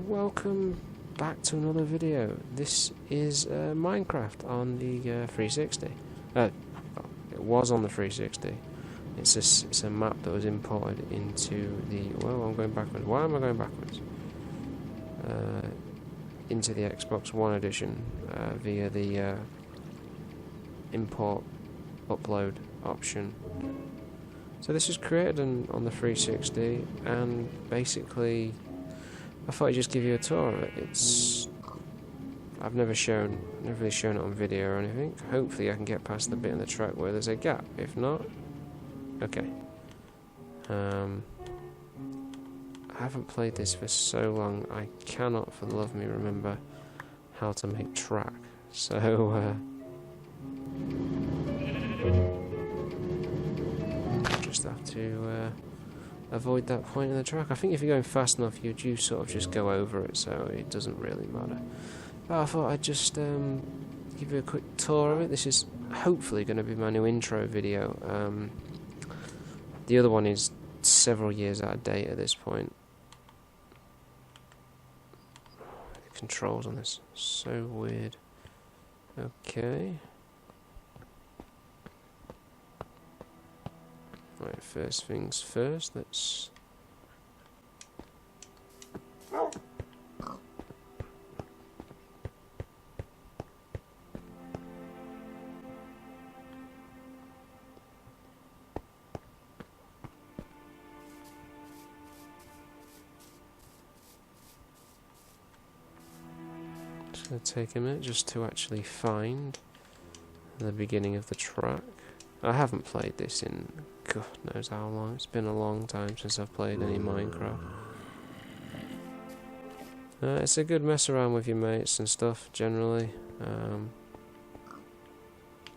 welcome back to another video. This is Minecraft on the 360. It was on the 360. It's a map that was imported into the... Well, I'm going backwards. Why am I going backwards? Into the Xbox One edition via the import upload option. So this was created on the 360, and basically I thought I'd just give you a tour of it. I've never really shown it on video or anything. Hopefully I can get past the bit in the track where there's a gap. If not, okay. I haven't played this for so long, I cannot for the love of me remember how to make track. So just have to avoid that point in the track. I think if you're going fast enough, you do sort of just go over it, so it doesn't really matter. But I thought I'd just give you a quick tour of it. This is hopefully going to be my new intro video. The other one is several years out of date at this point. The controls on this are so weird. Okay. Right, first things first, let's... It's going to take a minute just to actually find the beginning of the track. I haven't played this in God knows how long. It's been a long time since I've played any Minecraft. It's a good mess around with your mates and stuff, generally.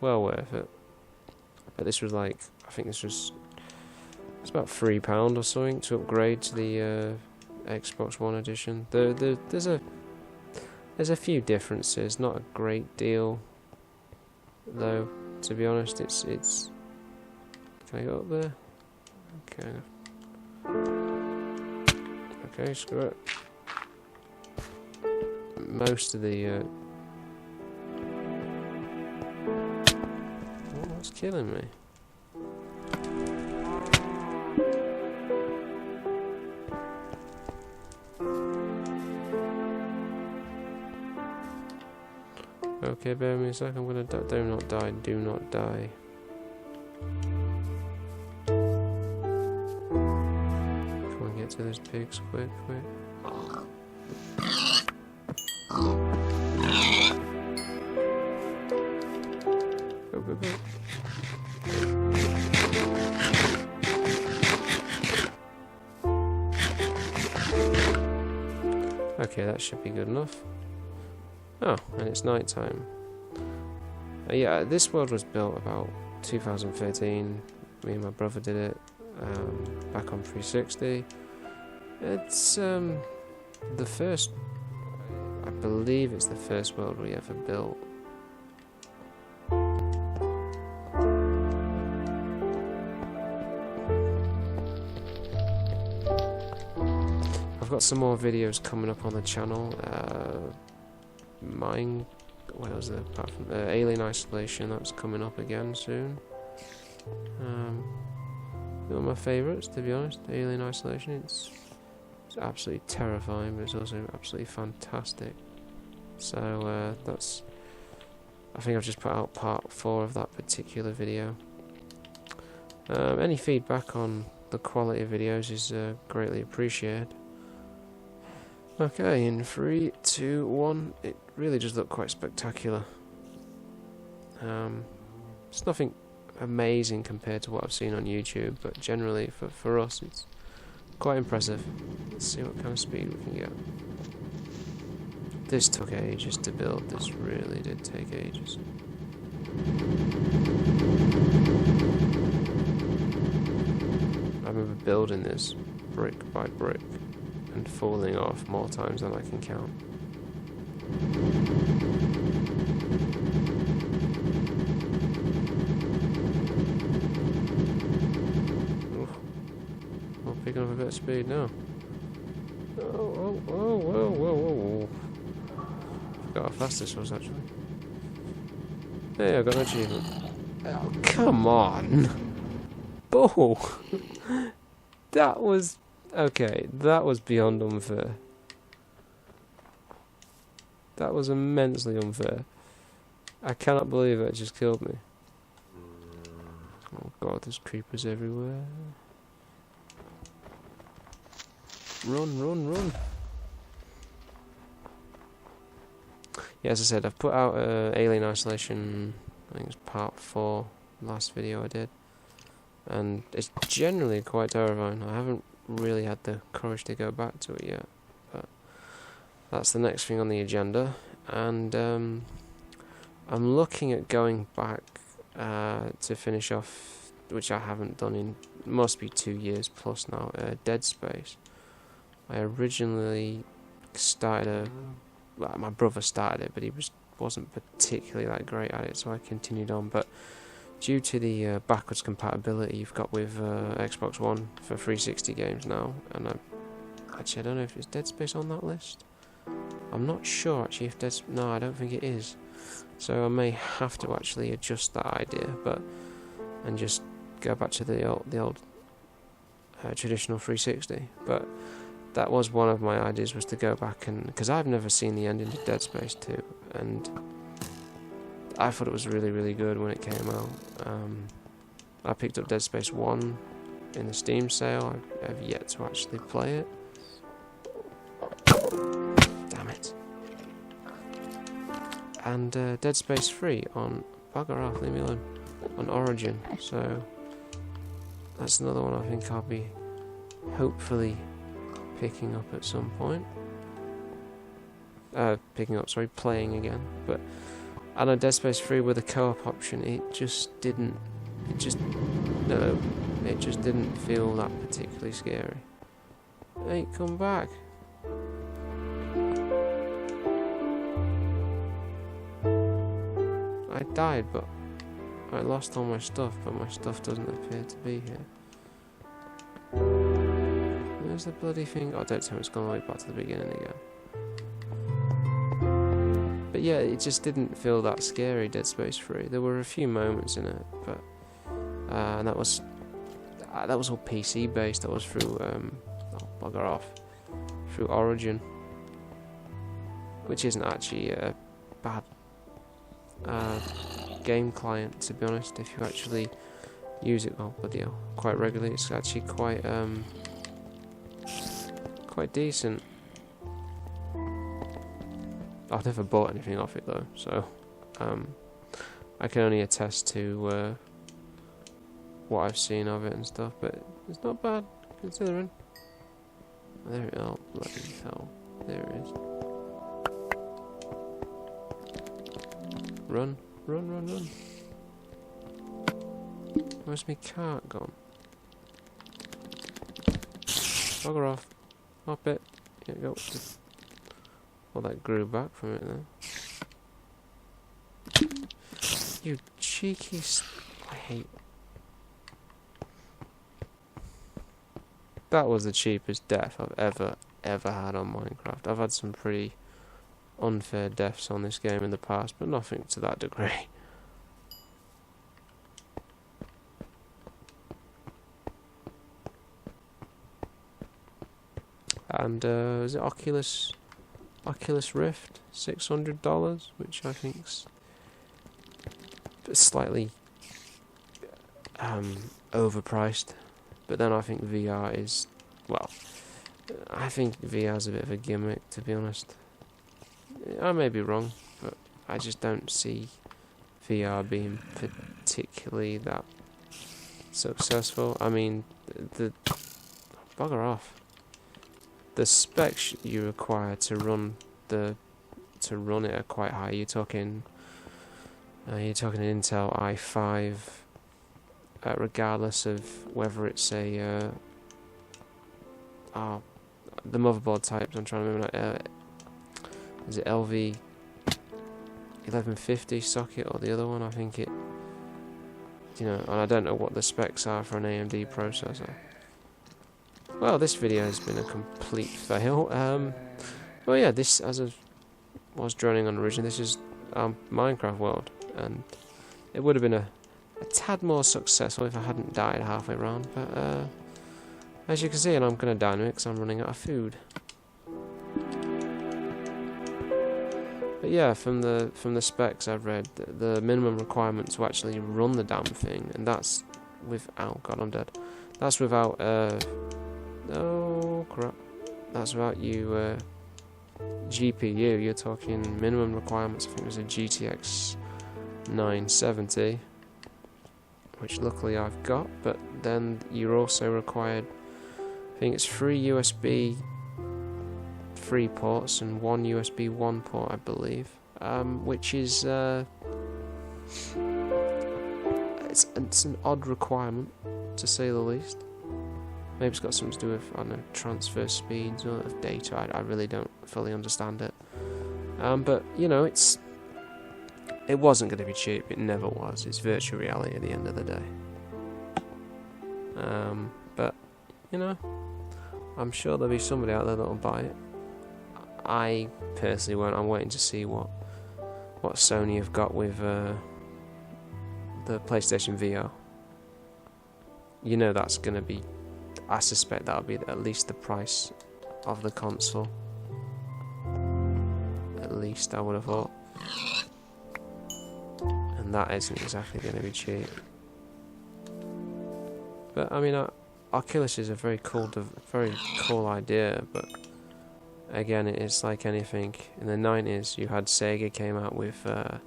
Well worth it. But this was like, I think this was... It's about £3 or something to upgrade to the Xbox One edition. There's a few differences, not a great deal, though. To be honest, it's. Can I go up there? Okay. Okay, screw it. Most of the. Oh, what's killing me? Okay, bear with me a second. I'm gonna do not die. Do not die. Come on, get to those pigs, quick, quick. Go, go, go. Okay, that should be good enough. Oh, and it's night time. Yeah, this world was built about 2013. Me and my brother did it back on 360. It's the first, I believe it's the first world we ever built. I've got some more videos coming up on the channel. What was it? Apart from Alien Isolation, that's coming up again soon. One of my favourites, to be honest. Alien Isolation. It's absolutely terrifying, but it's also absolutely fantastic. So that's. I think I've just put out part 4 of that particular video. Any feedback on the quality of videos is greatly appreciated. Okay, in 3, 2, 1, it really does look quite spectacular. It's nothing amazing compared to what I've seen on YouTube, but generally for us it's quite impressive. Let's see what kind of speed we can get. This took ages to build, this really did take ages. I remember building this brick by brick and falling off more times than I can count. Oof. Well, picking up a bit of speed now. Whoa. Forgot how fast this was actually. Hey, I got an achievement. Oh, come on! Bull! That was... Okay, that was beyond unfair. That was immensely unfair. I cannot believe it just killed me. Oh god, there's creepers everywhere. Run. Yeah, as I said, I've put out Alien Isolation, I think it's part 4, last video I did. And it's generally quite terrifying. I haven't really had the courage to go back to it yet. But that's the next thing on the agenda. And I'm looking at going back to finish off, which I haven't done in, must be 2 years plus now, Dead Space. I originally started well, my brother started it, but he wasn't particularly that great at it, so I continued on. But due to the backwards compatibility you've got with Xbox One for 360 games now, and actually I don't know if it's Dead Space on that list. I'm not sure actually if no, I don't think it is. So I may have to actually adjust that idea, and just go back to the old traditional 360. But that was one of my ideas, was to go back, and because I've never seen the ending to Dead Space 2, and I thought it was really, really good when it came out. I picked up Dead Space 1 in the Steam sale. I've yet to actually play it. Damn it. And Dead Space 3 on bugger off, leave me alone, on Origin. So that's another one I think I'll be hopefully picking up at some point. Playing again. But I know Dead Space 3 with a co-op option, it just didn't feel that particularly scary. Hey, come back. I died, but I lost all my stuff, but my stuff doesn't appear to be here. Where's the bloody thing? Oh, don't tell me it's gone all the way back to the beginning again. But yeah, it just didn't feel that scary, Dead Space 3. There were a few moments in it, but and that was all PC based. That was through bugger off, through Origin, which isn't actually a bad game client, to be honest. If you actually use it, well, bloody hell, quite regularly, it's actually quite decent. I've never bought anything off it though, so I can only attest to what I've seen of it and stuff, but it's not bad considering. Oh, bloody hell, there it is. Run. Where's my cart gone? Bugger off. Hop it. Here we go. Well, that grew back from it then. You cheeky I hate... That was the cheapest death I've ever had on Minecraft. I've had some pretty unfair deaths on this game in the past, but nothing to that degree. And is it Oculus Rift, $600, which I think's slightly overpriced. But then I think VR is, well, I think VR is a bit of a gimmick, to be honest. I may be wrong, but I just don't see VR being particularly that successful. I mean, bugger off. The specs you require to run it are quite high. You're talking an Intel i5, regardless of whether it's a the motherboard types. I'm trying to remember. Is it LV 1150 socket or the other one? I think it. And I don't know what the specs are for an AMD processor. Well, this video has been a complete fail. Well, yeah, this, as I was droning on originally, this is Minecraft world, and it would have been a tad more successful if I hadn't died halfway around, but as you can see, and I'm going to die in a minute because I'm running out of food. But yeah, from the specs I've read, the minimum requirement to actually run the damn thing, and that's without, God, I'm dead. That's without, oh crap, that's without you, GPU. You're talking minimum requirements. I think it was a GTX 970, which luckily I've got. But then you're also required, I think it's 3 USB 3 ports and 1 USB 1 port, I believe, which is it's an odd requirement, to say the least. Maybe it's got something to do with, I don't know, transfer speeds or of data. I really don't fully understand it. But you know, it wasn't going to be cheap. It never was. It's virtual reality at the end of the day. But you know, I'm sure there'll be somebody out there that'll buy it. I personally won't. I'm waiting to see what Sony have got with the PlayStation VR. You know that's going to be, I suspect that'll be at least the price of the console. At least, I would have thought. And that isn't exactly going to be cheap. But I mean, Oculus is a very cool idea, but again, it is like anything. In the 90s, you had Sega came out with the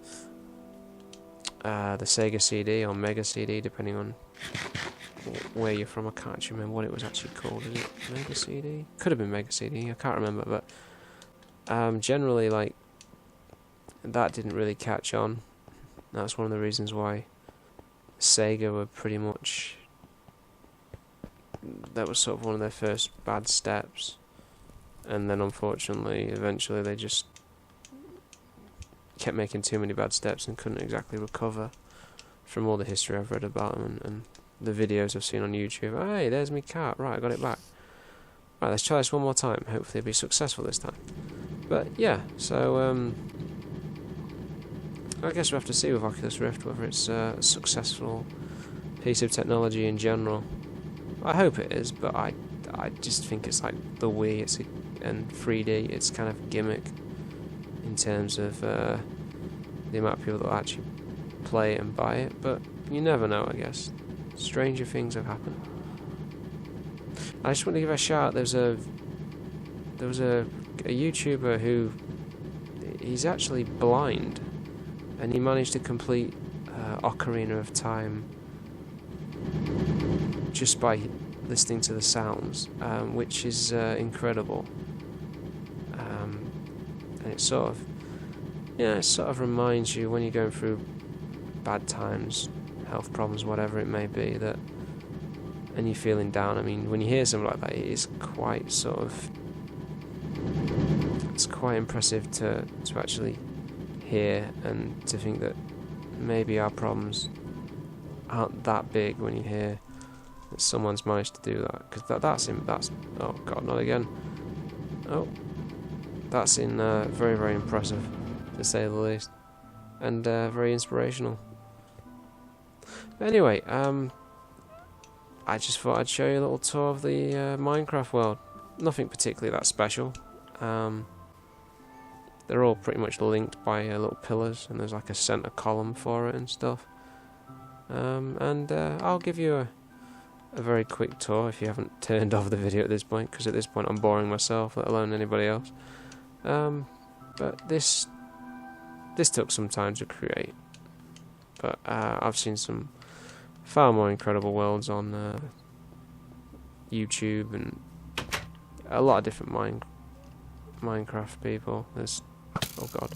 Sega CD or Mega CD, depending on where you're from. I can't actually remember what it was actually called. Is it Mega CD? Could have been Mega CD. I can't remember. But generally, like, that didn't really catch on. That's one of the reasons why Sega were pretty much, that was sort of one of their first bad steps. And then unfortunately, eventually they just kept making too many bad steps and couldn't exactly recover from all the history I've read about them and the videos I've seen on YouTube. Hey, there's my cat. Right, I got it back. Right, let's try this one more time. Hopefully it'll be successful this time. But yeah, so I guess we'll have to see with Oculus Rift whether it's a successful piece of technology in general. I hope it is, but I just think it's like the Wii. And 3D, it's kind of a gimmick in terms of the amount of people that will actually play it and buy it, but you never know, I guess. Stranger things have happened. I just want to give a shout out. There was a YouTuber who, he's actually blind, and he managed to complete Ocarina of Time just by listening to the sounds, which is incredible. And it sort of reminds you when you're going through bad times, health problems, whatever it may be, that, and you're feeling down. I mean, when you hear something like that, it is quite it's quite impressive to actually hear, and to think that maybe our problems aren't that big when you hear that someone's managed to do that, because that's oh god, not again. Oh, that's very, very impressive, to say the least, and very inspirational. But anyway, I just thought I'd show you a little tour of the Minecraft world. Nothing particularly that special. They're all pretty much linked by little pillars, and there's like a center column for it and stuff. And I'll give you a very quick tour if you haven't turned off the video at this point, because at this point I'm boring myself, let alone anybody else. But this took some time to create, but I've seen some far more incredible worlds on YouTube, and a lot of different Minecraft people. There's, oh god,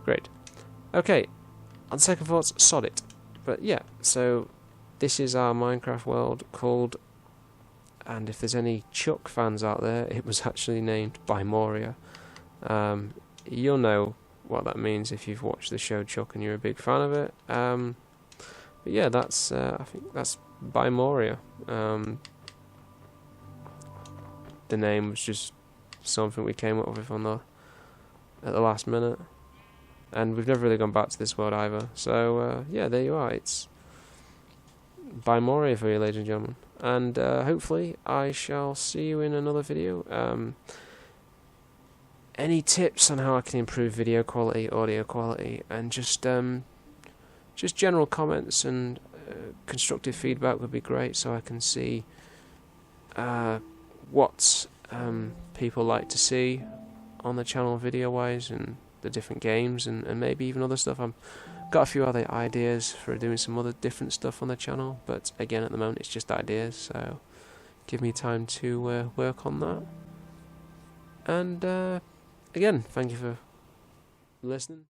great. Okay, on second thoughts, sod it. But yeah, so this is our Minecraft world called, and if there's any Chuck fans out there, it was actually named Buy-Moria. You'll know what that means if you've watched the show Chuck and you're a big fan of it. But yeah, that's I think that's Buy-Moria. the name was just something we came up with at the last minute, and we've never really gone back to this world either. So yeah, there you are. It's Buy-Moria for you, ladies and gentlemen, and hopefully I shall see you in another video. Any tips on how I can improve video quality, audio quality, and just general comments and constructive feedback would be great, so I can see what people like to see on the channel video-wise, and the different games, and maybe even other stuff. I've got a few other ideas for doing some other different stuff on the channel, but again, at the moment it's just ideas, so give me time to work on that. And again, thank you for listening.